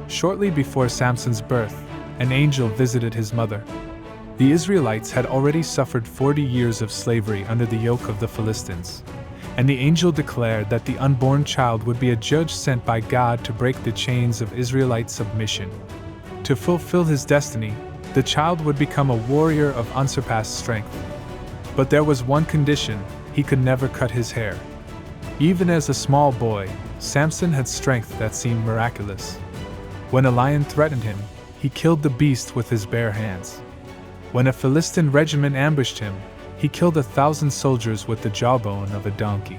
Shortly before Samson's birth, an angel visited his mother. The Israelites had already suffered 40 years of slavery under the yoke of the Philistines, and the angel declared that the unborn child would be a judge sent by God to break the chains of Israelite submission. To fulfill his destiny, the child would become a warrior of unsurpassed strength. But there was one condition: he could never cut his hair. Even as a small boy, Samson had strength that seemed miraculous. When a lion threatened him, he killed the beast with his bare hands. When a Philistine regiment ambushed him, he killed 1,000 soldiers with the jawbone of a donkey.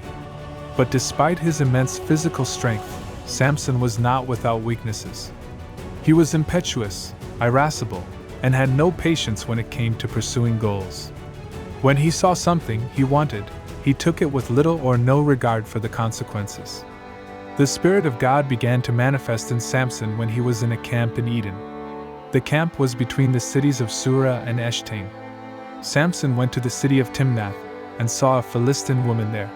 But despite his immense physical strength, Samson was not without weaknesses. He was impetuous, irascible, and had no patience when it came to pursuing goals. When he saw something he wanted, he took it with little or no regard for the consequences. The Spirit of God began to manifest in Samson when he was in a camp in Eden. The camp was between the cities of Surah and Eshtaim. Samson went to the city of Timnath and saw a Philistine woman there.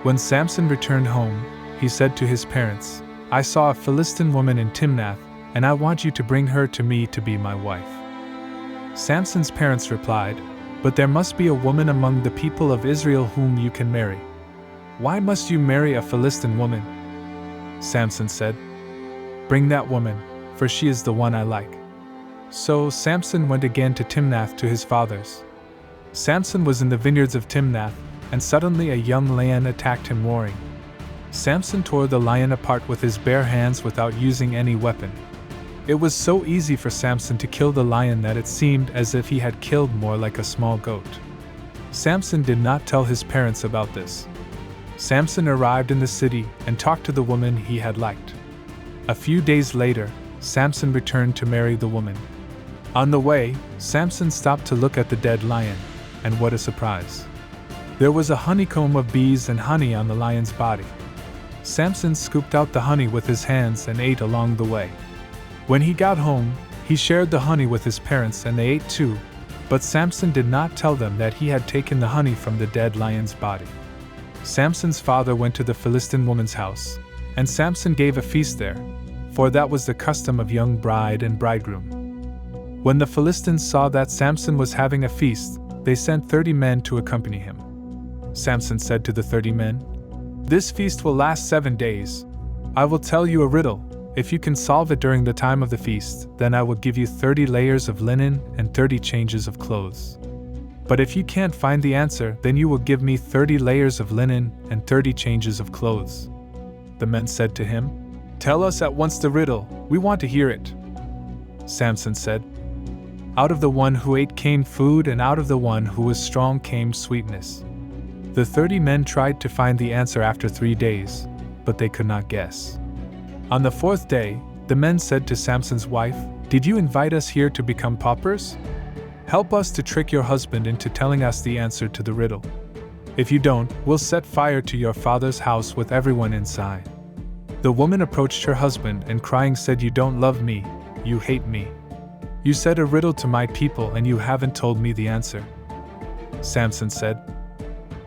When Samson returned home, he said to his parents, "I saw a Philistine woman in Timnath, and I want you to bring her to me to be my wife." Samson's parents replied, "But there must be a woman among the people of Israel whom you can marry. Why must you marry a Philistine woman?" Samson said, "Bring that woman, for she is the one I like." So Samson went again to Timnath to his fathers. Samson was in the vineyards of Timnath, and suddenly a young lion attacked him roaring. Samson tore the lion apart with his bare hands without using any weapon. It was so easy for Samson to kill the lion that it seemed as if he had killed more like a small goat. Samson did not tell his parents about this. Samson arrived in the city and talked to the woman he had liked. A few days later, Samson returned to marry the woman. On the way, Samson stopped to look at the dead lion, and what a surprise! There was a honeycomb of bees and honey on the lion's body. Samson scooped out the honey with his hands and ate along the way. When he got home, he shared the honey with his parents and they ate too, but Samson did not tell them that he had taken the honey from the dead lion's body. Samson's father went to the Philistine woman's house, and Samson gave a feast there, for that was the custom of young bride and bridegroom. When the Philistines saw that Samson was having a feast, they sent 30 men to accompany him. Samson said to the 30 men, "This feast will last 7 days. I will tell you a riddle. If you can solve it during the time of the feast, then I will give you 30 layers of linen and 30 changes of clothes. But if you can't find the answer, then you will give me 30 layers of linen and 30 changes of clothes." The men said to him, "Tell us at once the riddle, we want to hear it." Samson said, "Out of the one who ate came food, and out of the one who was strong came sweetness." The 30 men tried to find the answer after 3 days, but they could not guess. On the 4th day, the men said to Samson's wife, "Did you invite us here to become paupers? Help us to trick your husband into telling us the answer to the riddle. If you don't, we'll set fire to your father's house with everyone inside." The woman approached her husband and crying said, "You don't love me, you hate me. You said a riddle to my people and you haven't told me the answer." Samson said,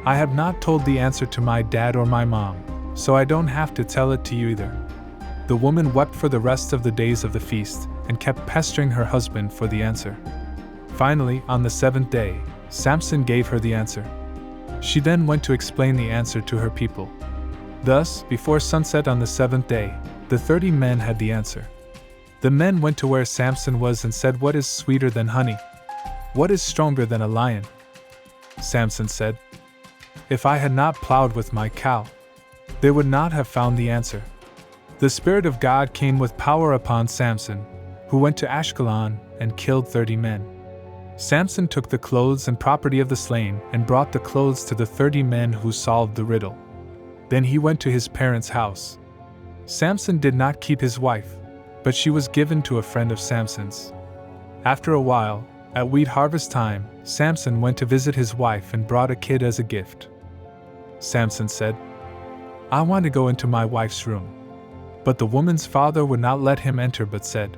"I have not told the answer to my dad or my mom, so I don't have to tell it to you either." The woman wept for the rest of the days of the feast and kept pestering her husband for the answer. Finally, on the 7th day, Samson gave her the answer. She then went to explain the answer to her people. Thus, before sunset on the 7th day, the 30 men had the answer. The men went to where Samson was and said, "What is sweeter than honey? What is stronger than a lion?" Samson said, "If I had not plowed with my cow, they would not have found the answer." The Spirit of God came with power upon Samson, who went to Ashkelon and killed 30 men. Samson took the clothes and property of the slain and brought the clothes to the 30 men who solved the riddle. Then he went to his parents' house. Samson did not keep his wife, but she was given to a friend of Samson's. After a while, at wheat harvest time, Samson went to visit his wife and brought a kid as a gift. Samson said, "I want to go into my wife's room." But the woman's father would not let him enter but said,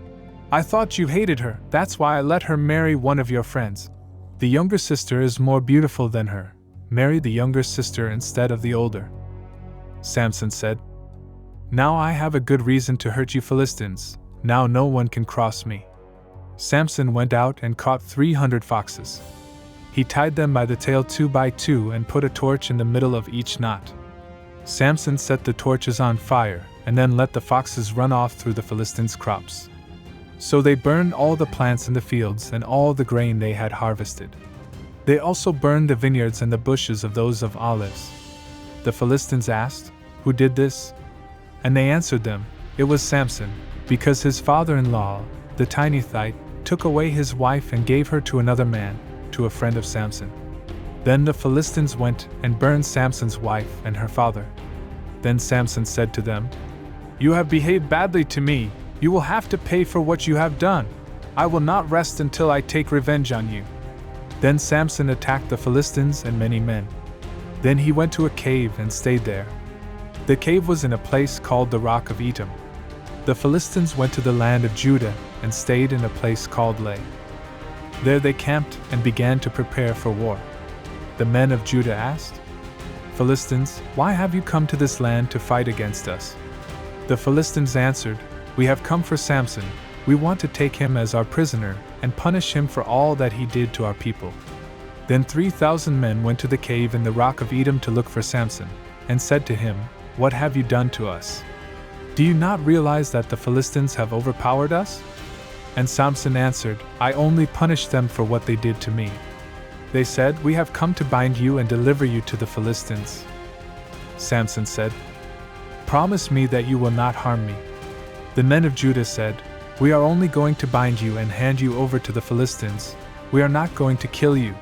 "I thought you hated her, that's why I let her marry one of your friends. The younger sister is more beautiful than her. Marry the younger sister instead of the older." Samson said, "Now I have a good reason to hurt you Philistines. Now no one can cross me." Samson went out and caught 300 foxes. He tied them by the tail 2 by 2 and put a torch in the middle of each knot. Samson set the torches on fire and then let the foxes run off through the Philistines' crops. So they burned all the plants in the fields and all the grain they had harvested. They also burned the vineyards and the bushes of those of olives. The Philistines asked, "Who did this?" And they answered them, "It was Samson, because his father-in-law, the Tinethite, took away his wife and gave her to another man, to a friend of Samson." Then the Philistines went and burned Samson's wife and her father. Then Samson said to them, "You have behaved badly to me. You will have to pay for what you have done. I will not rest until I take revenge on you." Then Samson attacked the Philistines and many men. Then he went to a cave and stayed there. The cave was in a place called the Rock of Etam. The Philistines went to the land of Judah and stayed in a place called Lay. There they camped and began to prepare for war. The men of Judah asked, "Philistines, why have you come to this land to fight against us?" The Philistines answered, "We have come for Samson. We want to take him as our prisoner and punish him for all that he did to our people." Then 3,000 men went to the cave in the Rock of Etam to look for Samson, and said to him, "What have you done to us? Do you not realize that the Philistines have overpowered us?" And Samson answered, "I only punished them for what they did to me." They said, "We have come to bind you and deliver you to the Philistines." Samson said, "Promise me that you will not harm me." The men of Judah said, "We are only going to bind you and hand you over to the Philistines. We are not going to kill you."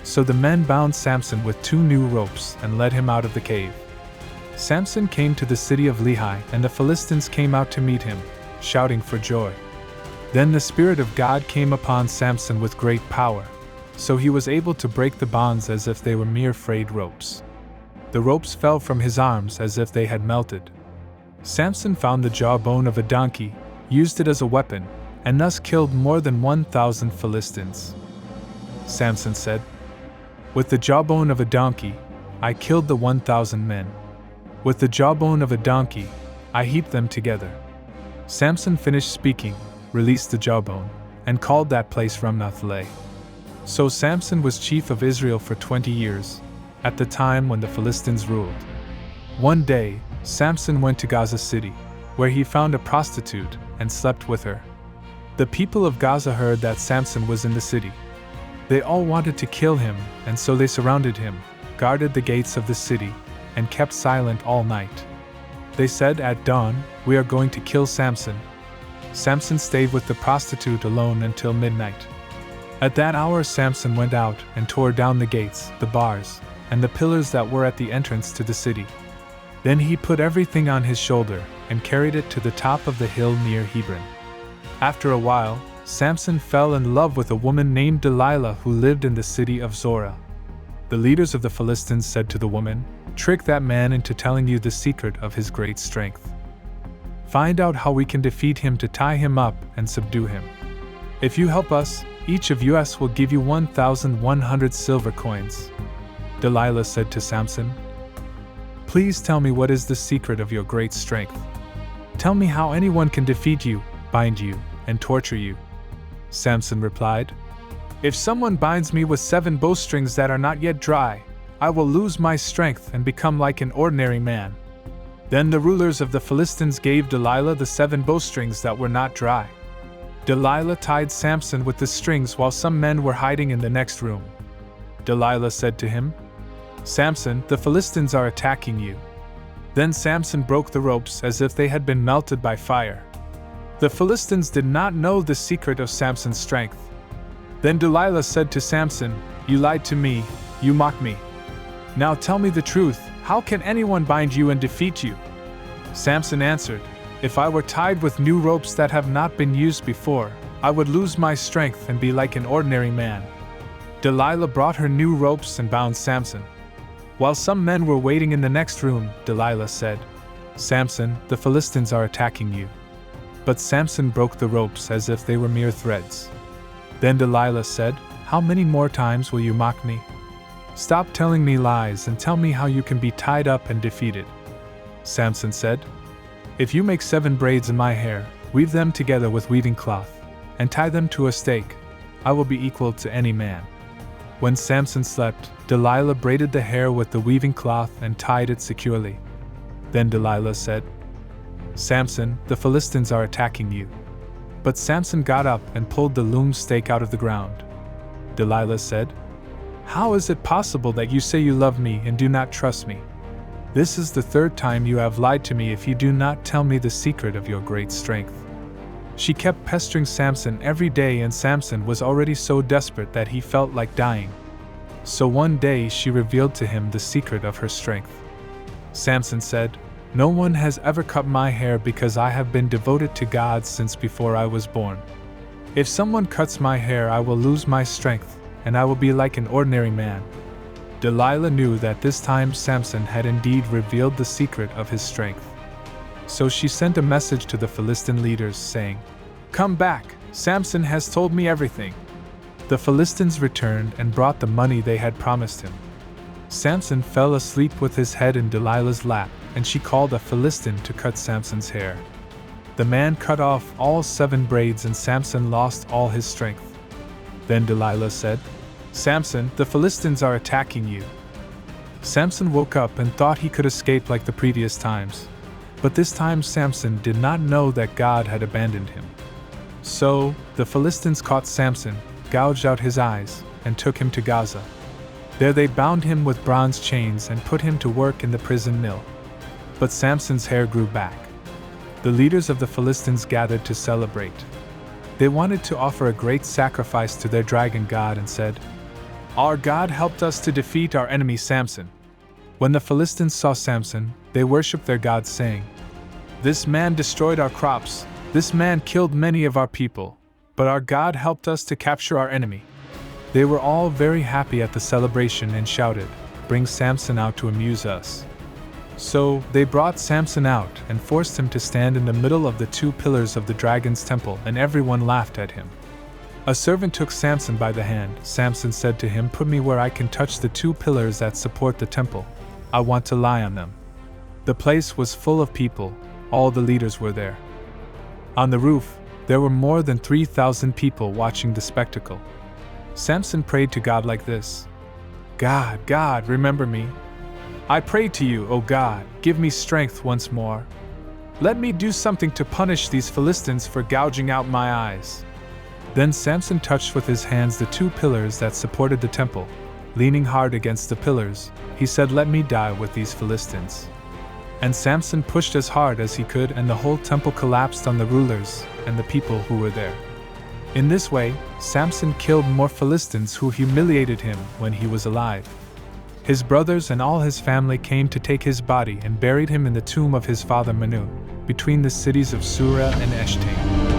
So the men bound Samson with 2 new ropes and led him out of the cave. Samson came to the city of Lehi, and the Philistines came out to meet him, shouting for joy. Then the Spirit of God came upon Samson with great power, so he was able to break the bonds as if they were mere frayed ropes. The ropes fell from his arms as if they had melted. Samson found the jawbone of a donkey, used it as a weapon, and thus killed more than 1,000 Philistines. Samson said, "With the jawbone of a donkey, I killed the 1,000 men. With the jawbone of a donkey, I heaped them together." Samson finished speaking, released the jawbone, and called that place Ramnath-Leh. So Samson was chief of Israel for 20 years, at the time when the Philistines ruled. One day, Samson went to Gaza city, where he found a prostitute and slept with her. The people of Gaza heard that Samson was in the city. They all wanted to kill him, and so they surrounded him, guarded the gates of the city, and kept silent all night. They said at dawn, "We are going to kill Samson." Samson stayed with the prostitute alone until midnight. At that hour Samson went out and tore down the gates, the bars, and the pillars that were at the entrance to the city. Then he put everything on his shoulder and carried it to the top of the hill near Hebron. After a while, Samson fell in love with a woman named Delilah who lived in the city of Zorah. The leaders of the Philistines said to the woman, "Trick that man into telling you the secret of his great strength. Find out how we can defeat him to tie him up and subdue him. If you help us, each of us will give you 1,100 silver coins." Delilah said to Samson, "Please tell me what is the secret of your great strength. Tell me how anyone can defeat you, bind you, and torture you." Samson replied, "If someone binds me with 7 bowstrings that are not yet dry, I will lose my strength and become like an ordinary man." Then the rulers of the Philistines gave Delilah the 7 bowstrings that were not dry. Delilah tied Samson with the strings while some men were hiding in the next room. Delilah said to him, "Samson, the Philistines are attacking you." Then Samson broke the ropes as if they had been melted by fire. The Philistines did not know the secret of Samson's strength. Then Delilah said to Samson, "You lied to me, you mocked me. Now tell me the truth, how can anyone bind you and defeat you?" Samson answered, "If I were tied with new ropes that have not been used before, I would lose my strength and be like an ordinary man." Delilah brought her new ropes and bound Samson. While some men were waiting in the next room, Delilah said, "Samson, the Philistines are attacking you." But Samson broke the ropes as if they were mere threads. Then Delilah said, "How many more times will you mock me? Stop telling me lies and tell me how you can be tied up and defeated." Samson said, "If you make 7 braids in my hair, Weave them together with weaving cloth, and tie them to a stake. I will be equal to any man." When Samson slept, Delilah braided the hair with the weaving cloth and tied it securely. Then Delilah said, "Samson, the Philistines are attacking you." But Samson got up and pulled the loom stake out of the ground. Delilah said, "How is it possible that you say you love me and do not trust me? This is the third time you have lied to me if you do not tell me the secret of your great strength." She kept pestering Samson every day, and Samson was already so desperate that he felt like dying. So one day she revealed to him the secret of her strength. Samson said, "No one has ever cut my hair because I have been devoted to God since before I was born. If someone cuts my hair, I will lose my strength, and I will be like an ordinary man." Delilah knew that this time Samson had indeed revealed the secret of his strength. So she sent a message to the Philistine leaders saying, "Come back, Samson has told me everything." The Philistines returned and brought the money they had promised him. Samson fell asleep with his head in Delilah's lap, and she called a Philistine to cut Samson's hair. The man cut off all 7 braids, and Samson lost all his strength. Then Delilah said, "Samson, the Philistines are attacking you." Samson woke up and thought he could escape like the previous times. But this time Samson did not know that God had abandoned him. So, the Philistines caught Samson, gouged out his eyes, and took him to Gaza. There they bound him with bronze chains and put him to work in the prison mill. But Samson's hair grew back. The leaders of the Philistines gathered to celebrate. They wanted to offer a great sacrifice to their dragon god and said, "Our God helped us to defeat our enemy Samson." When the Philistines saw Samson, they worshipped their god, saying, "This man destroyed our crops, this man killed many of our people, but our God helped us to capture our enemy." They were all very happy at the celebration and shouted, "Bring Samson out to amuse us." So they brought Samson out and forced him to stand in the middle of the 2 pillars of the dragon's temple, and everyone laughed at him. A servant took Samson by the hand. Samson said to him, "Put me where I can touch the 2 pillars that support the temple. I want to lie on them." The place was full of people. All the leaders were there. On the roof, there were more than 3,000 people watching the spectacle. Samson prayed to God like this, God, remember me. I pray to you, O God, give me strength once more. Let me do something to punish these Philistines for gouging out my eyes." Then Samson touched with his hands the 2 pillars that supported the temple. Leaning hard against the pillars, he said, "Let me die with these Philistines." And Samson pushed as hard as he could, and the whole temple collapsed on the rulers and the people who were there. In this way, Samson killed more Philistines who humiliated him when he was alive. His brothers and all his family came to take his body and buried him in the tomb of his father Manu, between the cities of Surah and Eshtaim.